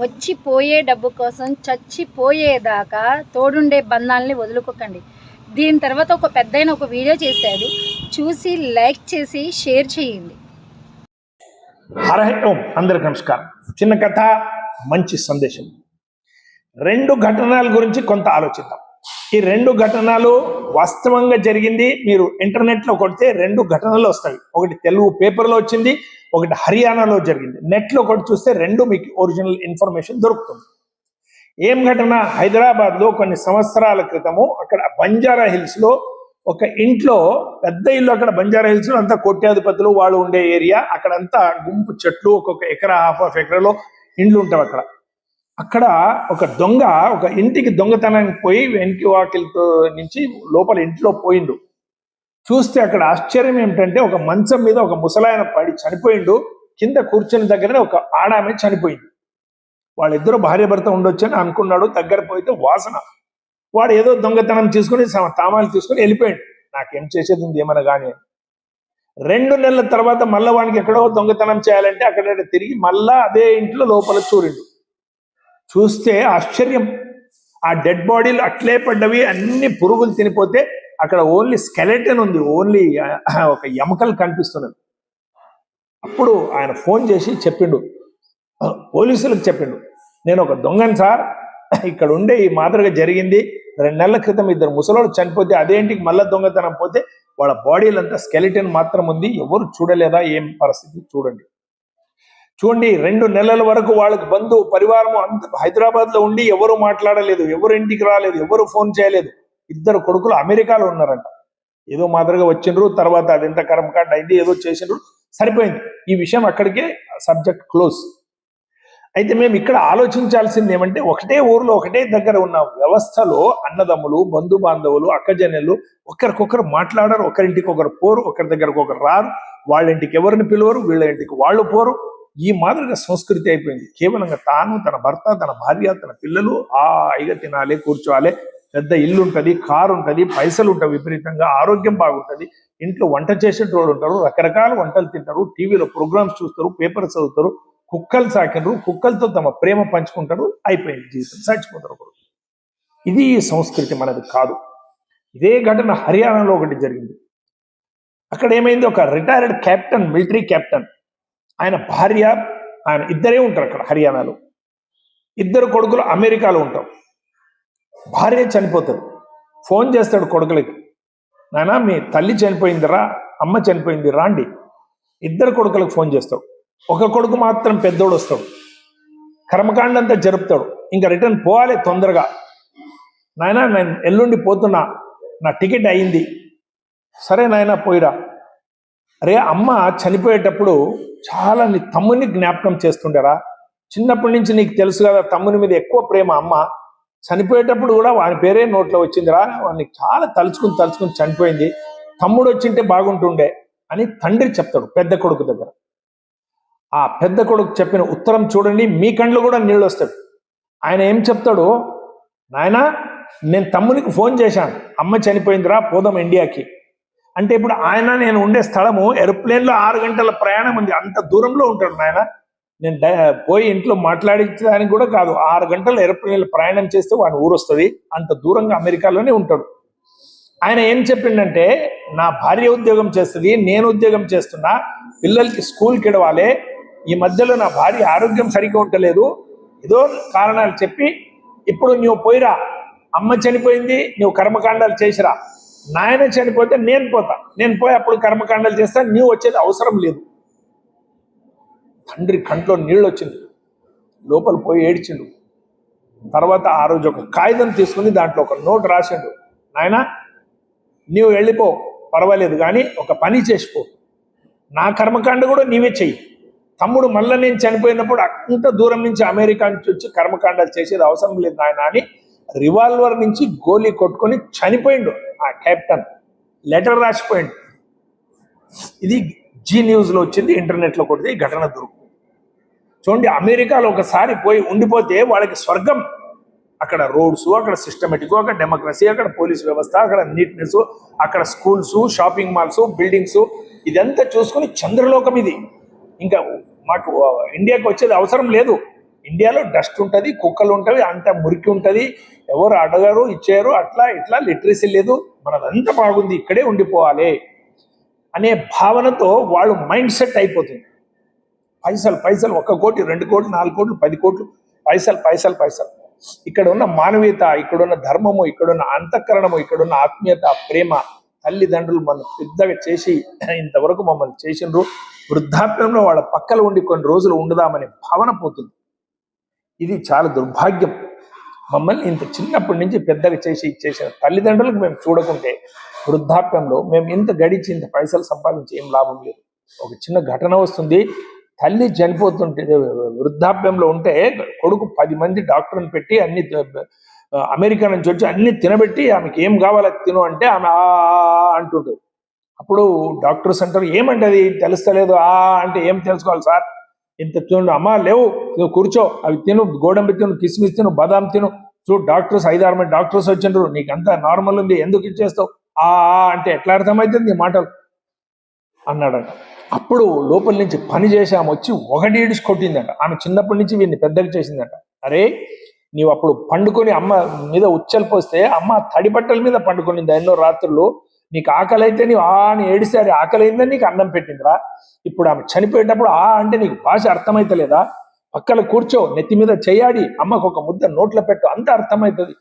వచ్చిపోయే డబ్బు కోసం చచ్చిపోయేదాకా తోడుండే బంధాలని వదులుకోకండి. దీని తర్వాత ఒక పెద్దయిన ఒక వీడియో చేశాడు, చూసి లైక్ చేసి షేర్ చేయండి. హరహ ఓం. అందరికి నమస్కారం. చిన్న కథ, మంచి సందేశం. 2 ఘటనల గురించి కొంత ఆలోచిద్దాం. ఈ 2 ఘటనలు వాస్తవంగా జరిగింది. మీరు ఇంటర్నెట్లో కొడితే 2 ఘటనలు వస్తాయి. ఒకటి తెలుగు పేపర్లో వచ్చింది, ఒకటి హర్యానాలో జరిగింది. నెట్లో కొట్టి చూస్తే 2 మీకు ఒరిజినల్ ఇన్ఫర్మేషన్ దొరుకుతుంది. ఏం ఘటన? హైదరాబాద్లో కొన్ని సంవత్సరాల క్రితము అక్కడ బంజారా హిల్స్లో ఒక ఇంట్లో, పెద్ద ఇల్లు, అక్కడ బంజారా హిల్స్ లో అంతా కోట్యాధిపతులు వాళ్ళు ఉండే ఏరియా. అక్కడంతా గుంపు చెట్లు, ఒక్కొక్క ఎకరా, హాఫ్ ఎకరాలో ఇండ్లు ఉంటాయి. అక్కడ ఒక దొంగ ఒక ఇంటికి దొంగతనానికి పోయి వెనక్కి వాకిలితో నుంచి లోపల ఇంట్లో పోయిండు. చూస్తే అక్కడ ఆశ్చర్యం ఏమిటంటే, ఒక మంచం మీద ఒక ముసలాయన పడి చనిపోయిండు. కింద కూర్చుని దగ్గరనే ఒక ఆడామె చనిపోయింది. వాళ్ళిద్దరూ భార్య భర్త ఉండొచ్చు అని అనుకున్నాడు. దగ్గర పోయితే వాసన. వాడు ఏదో దొంగతనం తీసుకుని తామాలు తీసుకుని వెళ్ళిపోయాడు. నాకేం చేసేది ఉంది ఏమన్నా కానీ. 2 నెలల తర్వాత మళ్ళా వానికి ఎక్కడో దొంగతనం చేయాలంటే అక్కడ తిరిగి మళ్ళా అదే ఇంట్లో లోపల చూరిండు. చూస్తే ఆశ్చర్యం, ఆ డెడ్ బాడీలు అట్లే పడ్డవి, అన్ని పురుగులు తినిపోతే అక్కడ ఓన్లీ స్కెలెటన్ ఉంది, ఓన్లీ ఒక ఎముకలు కనిపిస్తున్నది. అప్పుడు ఆయన ఫోన్ చేసి చెప్పిండు, పోలీసులకు చెప్పిండు, నేను ఒక దొంగను సార్, ఇక్కడ ఉండే ఈ మాదిరిగా జరిగింది. 2 నెలల క్రితం 2 ముసలోళ్ళు చనిపోతే అదే ఇంటికి మళ్ళా దొంగతనం పోతే వాళ్ళ బాడీలంతా స్కెలిటన్ మాత్రం ఉంది, ఎవరు చూడలేదా? ఏం పరిస్థితి చూడండి. 2 నెలల వరకు వాళ్ళకి బంధు పరివారము అంత హైదరాబాద్ లో ఉండి ఎవరు మాట్లాడలేదు, ఎవరు ఇంటికి రాలేదు, ఎవరు ఫోన్ చేయలేదు. 2 కొడుకులు అమెరికాలో ఉన్నారంట. ఏదో మాదిరిగా వచ్చిండ్రు, తర్వాత అదెంత కర్మకాండ అయింది, ఏదో చేసిండ్రు, సరిపోయింది. ఈ విషయం అక్కడికే సబ్జెక్ట్ క్లోజ్. అయితే మేము ఇక్కడ ఆలోచించాల్సింది ఏమంటే, ఒకటే ఊర్లో ఒకటే దగ్గర ఉన్న వ్యవస్థలో అన్నదమ్ములు, బంధు బాంధవులు, అక్కజనులు ఒకరికొకరు మాట్లాడరు, ఒకరింటికి ఒకరు పోరు, ఒకరి దగ్గరకు ఒకరు రారు, వాళ్ళ ఇంటికి ఎవరిని పిలవరు, వీళ్ళ ఇంటికి వాళ్ళు పోరు. ఈ మాదిరిగా సంస్కృతి అయిపోయింది. కేవలంగా తాను, తన భర్త, తన భార్య, తన పిల్లలు హాయిగా తినాలి, కూర్చోవాలి, పెద్ద ఇల్లు ఉంటుంది, కారు ఉంటుంది, పైసలు ఉంటాయి విపరీతంగా, ఆరోగ్యం బాగుంటుంది, ఇంట్లో వంట చేసేటోళ్ళు ఉంటారు, రకరకాల వంటలు తింటారు, టీవీలో ప్రోగ్రామ్స్ చూస్తారు, పేపర్స్ చదువుతారు, కుక్కలు సాకినరు, కుక్కలతో తమ ప్రేమ పంచుకుంటారు, అయిపోయింది జీవితం, చచ్చిపోతారు. ఇది సంస్కృతి మనది కాదు. ఇదే ఘటన హర్యానాలో ఒకటి జరిగింది. అక్కడ ఏమైంది, ఒక రిటైర్డ్ కెప్టెన్, మిలిటరీ కెప్టెన్, ఆయన భార్య, ఆయన ఇద్దరే ఉంటారు అక్కడ హర్యానాలో. 2 కొడుకులు అమెరికాలో ఉంటారు. భార్య చనిపోతుంది. ఫోన్ చేస్తాడు కొడుకులకి, నాయనా మీ తల్లి చనిపోయిందిరా, అమ్మ చనిపోయింది, రాండి. 2 కొడుకులకు ఫోన్ చేస్తాడు. ఒక కొడుకు మాత్రం పెద్దోడు వస్తాడు, కర్మకాండ అంతా జరుపుతాడు, ఇంకా రిటర్న్ పోవాలి తొందరగా. నాయనా నేను ఎల్లుండి పోతున్నా, నా టికెట్ అయింది. సరే నాయనా పోయిరా. అరే అమ్మ చనిపోయేటప్పుడు చాలా నీ తమ్ముని జ్ఞాపకం చేస్తుండేరా, చిన్నప్పటి నుంచి నీకు తెలుసు కదా తమ్ముని మీద ఎక్కువ ప్రేమ. అమ్మ చనిపోయేటప్పుడు కూడా వాని పేరే నోట్లో వచ్చిందిరా, వాడిని చాలా తలుచుకుని చనిపోయింది, తమ్ముడు వచ్చింటే బాగుంటుండే అని తండ్రి చెప్తాడు పెద్ద కొడుకు దగ్గర. ఆ పెద్ద కొడుకు చెప్పిన ఉత్తరం చూడండి, మీ కళ్ళు కూడా నీళ్ళు వస్తాయి. ఆయన ఏం చెప్తాడు, నాయనా నేను తమ్మునికి ఫోన్ చేశాను, అమ్మ చనిపోయిందిరా, పోదాం ఇండియాకి అంటే. ఇప్పుడు ఆయన నేను ఉండే స్థలము ఏరోప్లేన్లో 6 గంటల ప్రయాణం ఉంది, అంత దూరంలో ఉంటాడు నాయన. నేను పోయి ఇంట్లో మాట్లాడించడానికి కూడా కాదు, 6 గంటల ఏరోప్లేన్లో ప్రయాణం చేస్తే వాని ఊరు వస్తుంది, అంత దూరంగా అమెరికాలోనే ఉంటాడు. ఆయన ఏం చెప్పిండంటే, నా భార్య ఉద్యోగం చేస్తుంది, నేను ఉద్యోగం చేస్తున్నా, పిల్లలకి స్కూల్కి ఇడవాలి, ఈ మధ్యలో నా భార్య ఆరోగ్యం సరిగ్గా ఉండలేదు, ఏదో కారణాలు చెప్పి ఇప్పుడు నువ్వు పోయిరా, అమ్మ చనిపోయింది, నువ్వు కర్మకాండాలు చేసిరా, నాయన చనిపోతే నేను పోతా, నేను పోయి అప్పుడు కర్మకాండాలు చేస్తా, నువ్వు వచ్చేది అవసరం లేదు. తండ్రి కంట్లో నీళ్ళు వచ్చింది, లోపల పోయి ఏడ్చిండు. తర్వాత ఆ రోజు ఒక కాగితం తీసుకుని దాంట్లో ఒక నోట్ రాసిండు, నాయన నీవు వెళ్ళిపో పర్వాలేదు, కానీ ఒక పని చేసిపో, నా కర్మకాండ కూడా నీవే చెయ్యి. తమ్ముడు మళ్ళీ నేను చనిపోయినప్పుడు అంత దూరం నుంచి అమెరికా నుంచి వచ్చి కర్మకాండాలు చేసేది అవసరం లేదు నాయన అని రివాల్వర్ నుంచి గోలీ కొట్టుకొని చనిపోయిండు ఆ కెప్టెన్. లెటర్ రాసిపోయిండు. ఇది జీ న్యూస్లో వచ్చింది, ఇంటర్నెట్లో కొడితే ఈ ఘటన దొరుకుతుంది. చూడండి, అమెరికాలో ఒకసారి పోయి ఉండిపోతే వాళ్ళకి స్వర్గం. అక్కడ రోడ్స్, అక్కడ సిస్టమేటిక్, అక్కడ డెమోక్రసీ, అక్కడ పోలీస్ వ్యవస్థ, అక్కడ నీట్నెస్, అక్కడ స్కూల్స్, షాపింగ్ మాల్స్, బిల్డింగ్స్, ఇదంతా చూసుకుని చంద్రలోకం ఇది. ఇంకా మాకు ఇండియాకి వచ్చేది అవసరం లేదు. ఇండియాలో డస్ట్ ఉంటుంది, కుక్కలు ఉంటుంది, అంత మురికి ఉంటుంది, ఎవరు అడగరు ఇచ్చారు, అట్లా ఇట్లా లిటరసీ లేదు, మనదంతా బాగుంది, ఇక్కడే ఉండిపోవాలి అనే భావనతో వాళ్ళు మైండ్ సెట్ అయిపోతుంది. పైసలు పైసలు 1 కోటి 2 కోట్లు 4 కోట్లు 10 కోట్లు పైసలు పైసలు పైసలు. ఇక్కడ ఉన్న మానవీయత, ఇక్కడున్న ధర్మము, ఇక్కడున్న అంతఃకరణము, ఇక్కడున్న ఆత్మీయత, ప్రేమ, తల్లిదండ్రులు మనం పెద్దగా చేసి ఇంతవరకు మమ్మల్ని చేసినారు, వృద్ధాప్యంలో వాళ్ళ పక్కన ఉండి కొన్ని రోజులు ఉండదామనే భావన పోతుంది. ఇది చాలా దుర్భాగ్యం. మమ్మల్ని ఇంత చిన్నప్పటి నుంచి పెద్దగా చేసి ఇచ్చేసిన తల్లిదండ్రులకు మేము చూడకుంటే వృద్ధాప్యంలో మేము ఇంత గడిచి ఇంత పైసలు సంపాదించి ఏం లాభం లేదు. ఒక చిన్న ఘటన వస్తుంది, తల్లి చనిపోతుంటే వృద్ధాప్యంలో ఉంటే కొడుకు 10 మంది డాక్టర్ని పెట్టి అన్ని అమెరికా నుంచి వచ్చి అన్ని తినబెట్టి ఆమెకి ఏం కావాలో తిను అంటే ఆమె అంటుంటుంది. అప్పుడు డాక్టర్స్ అంటారు, ఏమంటే అది తెలుస్తలేదు అంటే ఏం తెలుసుకోవాలి సార్, ఇంత తిను, అమ్మ లేవు నువ్వు కూర్చో, అవి తిను, గోడంబి తిను, కిస్మిస్ తిను, బాదాం తిను, చూడు డాక్టర్స్ 5-6 మంది డాక్టర్స్ వచ్చిండ్రు, నీకు అంతా నార్మల్ ఉంది, ఎందుకు ఇచ్చేస్తావు అంటే ఎట్లా అర్థమవుతుంది నీ మాటలు అన్నాడంట. అప్పుడు లోపల నుంచి పని చేసి ఆమె వచ్చి 1 ఈడ్చి కొట్టిందంట. ఆమె చిన్నప్పటి నుంచి వీడిని పెద్దగా చేసిందంట. అరే నీవు అప్పుడు పండుకొని అమ్మ మీద ఉచ్చలిపోస్తే అమ్మ తడి బట్టల మీద పండుకొనింది ఎన్నో రాత్రులు, నీకు ఆకలి అయితే నీవు అని ఏడిస్తే అది ఆకలి అయిందని నీకు అన్నం పెట్టిందిరా. ఇప్పుడు ఆమె చనిపోయేటప్పుడు అంటే నీకు భాష అర్థమైతలేదా, పక్కన కూర్చో, నెత్తి మీద చేయాడి, అమ్మకు ఒక ముద్ద నోట్లో పెట్టు, అంత అర్థమవుతుంది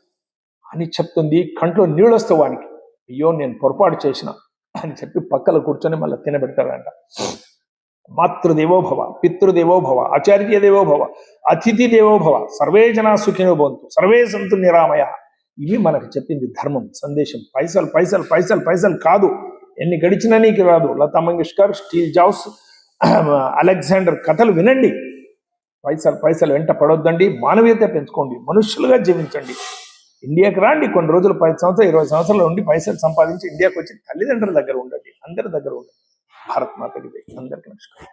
అని చెప్తుంది. కంట్లో నీళ్ళు వస్తావు వానికి, అయ్యో నేను పొరపాటు చేసిన అని చెప్పి పక్కన కూర్చొని మళ్ళీ తినబెడతాడంట. మాతృదేవోభవ, పితృదేవోభవ, ఆచార్య దేవోభవ, అతిథి దేవోభవ, సర్వే జనా సుఖినో భవంతు, సర్వే సంతు నిరామయ. ఇవి మనకు చెప్పింది ధర్మం, సందేశం. పైసలు పైసలు పైసలు పైసలు కాదు, ఎన్ని గడిచినా నీకు రాదు. Lata Mangeshkar, Steve Jobs, Alexander కథలు వినండి. పైసలు పైసలు వెంట పడొద్దండి, మానవీయత పెంచుకోండి, మనుషులుగా జీవించండి. ఇండియాకి రాండి, కొన్ని రోజులు 10 సంవత్సరాలు 20 సంవత్సరాలు ఉండి పైసలు సంపాదించి ఇండియాకి వచ్చి తల్లిదండ్రుల దగ్గర ఉండండి, అందరి దగ్గర ఉండండి. భారత్ మాతకి జై. అందరికీ నమస్కారం.